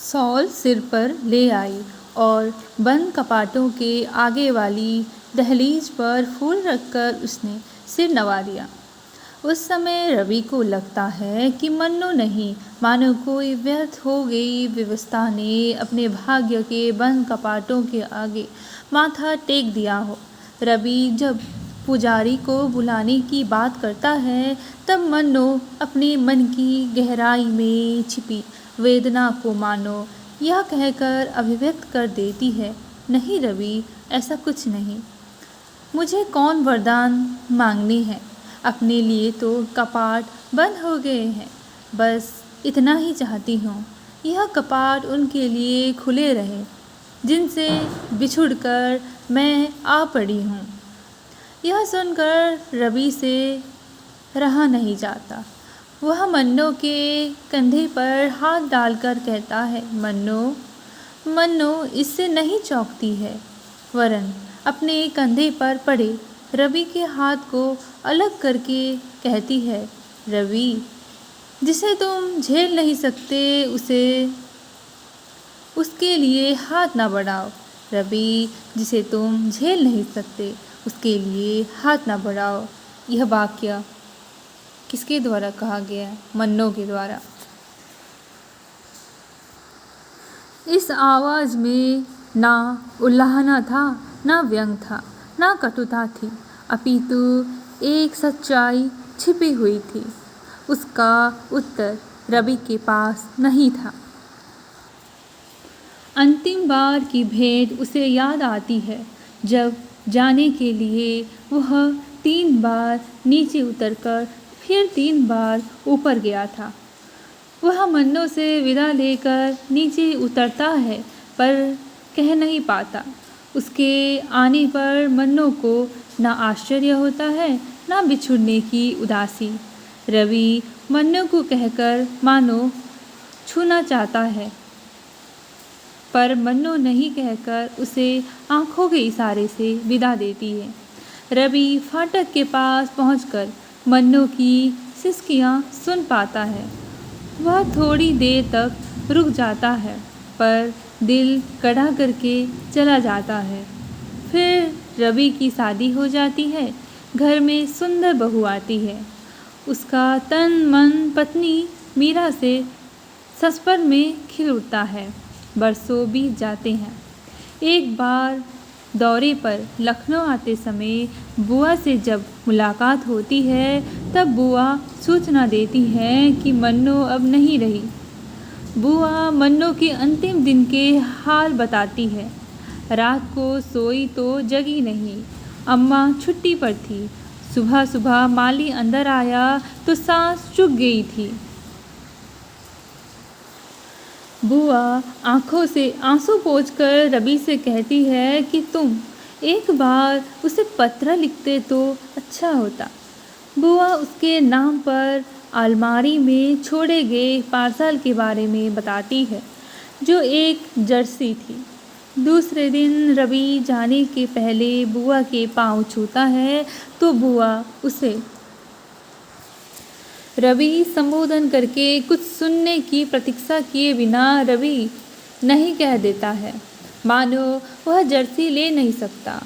Sol सिर पर ले आई और बंद कपाटों के आगे वाली दहलीज पर फूल रखकर उसने सिर नवा दिया। उस समय रवि को लगता है कि मन्नो नहीं मानो कोई व्यर्थ हो गई व्यवस्था ने अपने भाग्य के बंद कपाटों के आगे माथा टेक दिया हो। रवि जब पुजारी को बुलाने की बात करता है तब मन्नो अपने मन की गहराई में छिपी वेदना को मानो यह कहकर अभिव्यक्त कर देती है, नहीं रवि, ऐसा कुछ नहीं। मुझे कौन वरदान मांगने हैं, अपने लिए तो कपाट बंद हो गए हैं। बस इतना ही चाहती हूँ, यह कपाट उनके लिए खुले रहे जिनसे बिछुड़कर मैं आ पड़ी हूँ। यह सुनकर रवि से रहा नहीं जाता। वह मन्नो के कंधे पर हाथ डालकर कहता है, मन्नो, मन्नो इससे नहीं चौंकती है, वरन अपने कंधे पर पड़े रवि के हाथ को अलग करके कहती है, रवि, जिसे तुम झेल नहीं सकते उसके लिए हाथ ना बढ़ाओ। रवि, जिसे तुम झेल नहीं सकते उसके लिए हाथ ना बढ़ाओ। यह वाक्य किसके द्वारा कहा गया है? मन्नो के द्वारा। इस आवाज़ में ना उल्लाहना था, ना व्यंग था, ना कटुता थी, अपितु एक सच्चाई छिपी हुई थी। उसका उत्तर रवि के पास नहीं था। अंतिम बार की भेंट उसे याद आती है जब जाने के लिए वह 3 बार नीचे उतरकर फिर 3 बार ऊपर गया था। वह मन्नो से विदा लेकर नीचे उतरता है पर कह नहीं पाता। उसके आने पर मन्नो को ना आश्चर्य होता है, ना बिछुड़ने की उदासी। रवि मन्नो को कहकर मानो छूना चाहता है, पर मन्नो नहीं कहकर उसे आंखों के इशारे से विदा देती है। रवि फाटक के पास पहुंचकर मन्नो की सिसकियां सुन पाता है। वह थोड़ी देर तक रुक जाता है पर दिल कड़ा करके चला जाता है। फिर रवि की शादी हो जाती है। घर में सुंदर बहू आती है। उसका तन मन पत्नी मीरा से सस्पर में खिल उठता है। बरसों बीत जाते हैं। एक बार दौरे पर लखनऊ आते समय बुआ से जब मुलाकात होती है तब बुआ सूचना देती है कि मन्नो अब नहीं रही। बुआ मन्नो के अंतिम दिन के हाल बताती है। रात को सोई तो जगी नहीं। अम्मा छुट्टी पर थी। सुबह सुबह माली अंदर आया तो सांस चुक गई थी। बुआ आंखों से आंसू पोंछकर रवि से कहती है कि तुम एक बार उसे पत्र लिखते तो अच्छा होता। बुआ उसके नाम पर अलमारी में छोड़े गए पार्सल के बारे में बताती है जो एक जर्सी थी। दूसरे दिन रवि जाने के पहले बुआ के पांव छूता है तो बुआ उसे रवि संबोधन करके कुछ सुनने की प्रतीक्षा किए बिना रवि नहीं कह देता है, मानो वह जर्सी ले नहीं सकता।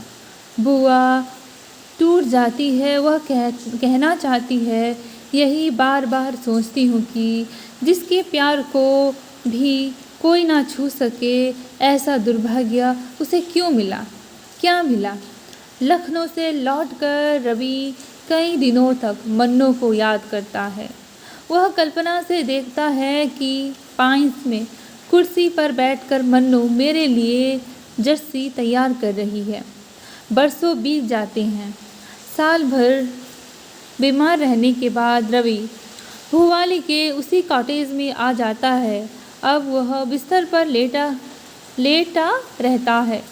बुआ टूट जाती है। वह कहना चाहती है, यही बार बार सोचती हूँ कि जिसके प्यार को भी कोई ना छू सके ऐसा दुर्भाग्य उसे क्यों मिला, क्या मिला। लखनऊ से लौटकर रवि कई दिनों तक मन्नो को याद करता है। वह कल्पना से देखता है कि पाइंस में कुर्सी पर बैठकर मन्नो मेरे लिए जर्सी तैयार कर रही है। बरसों बीत जाते हैं। साल भर बीमार रहने के बाद रवि भुवाली के उसी कॉटेज में आ जाता है। अब वह बिस्तर पर लेटा रहता है।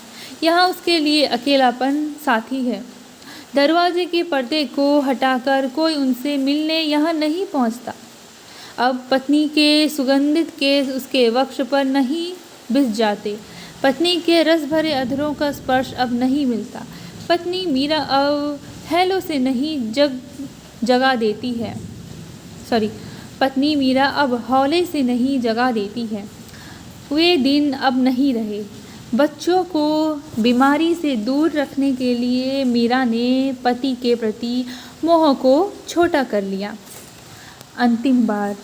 यहाँ उसके लिए अकेलापन साथी है। दरवाजे के पर्दे को हटाकर कोई उनसे मिलने यहाँ नहीं पहुँचता। अब पत्नी के सुगंधित केस उसके वक्ष पर नहीं बिछ जाते। पत्नी के रस भरे अधरों का स्पर्श अब नहीं मिलता। पत्नी मीरा अब हेलो से नहीं जगा देती है। पत्नी मीरा अब हौले से नहीं जगा देती है। वे दिन अब नहीं रहे। बच्चों को बीमारी से दूर रखने के लिए मीरा ने पति के प्रति मोह को छोटा कर लिया। अंतिम बार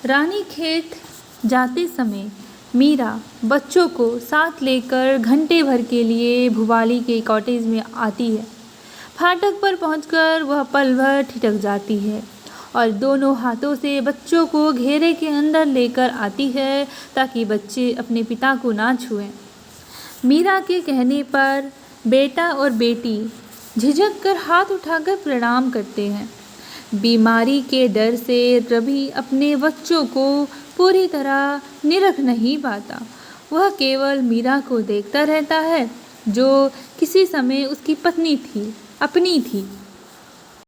रानीखेत जाते समय मीरा बच्चों को साथ लेकर घंटे भर के लिए भुवाली के कॉटेज में आती है। फाटक पर पहुंचकर वह पल भर ठिठक जाती है और दोनों हाथों से बच्चों को घेरे के अंदर लेकर आती है ताकि बच्चे अपने पिता को ना छुएं। मीरा के कहने पर बेटा और बेटी झिझक कर हाथ उठाकर प्रणाम करते हैं। बीमारी के डर से रवि अपने बच्चों को पूरी तरह निरख नहीं पाता। वह केवल मीरा को देखता रहता है जो किसी समय उसकी पत्नी थी, अपनी थी।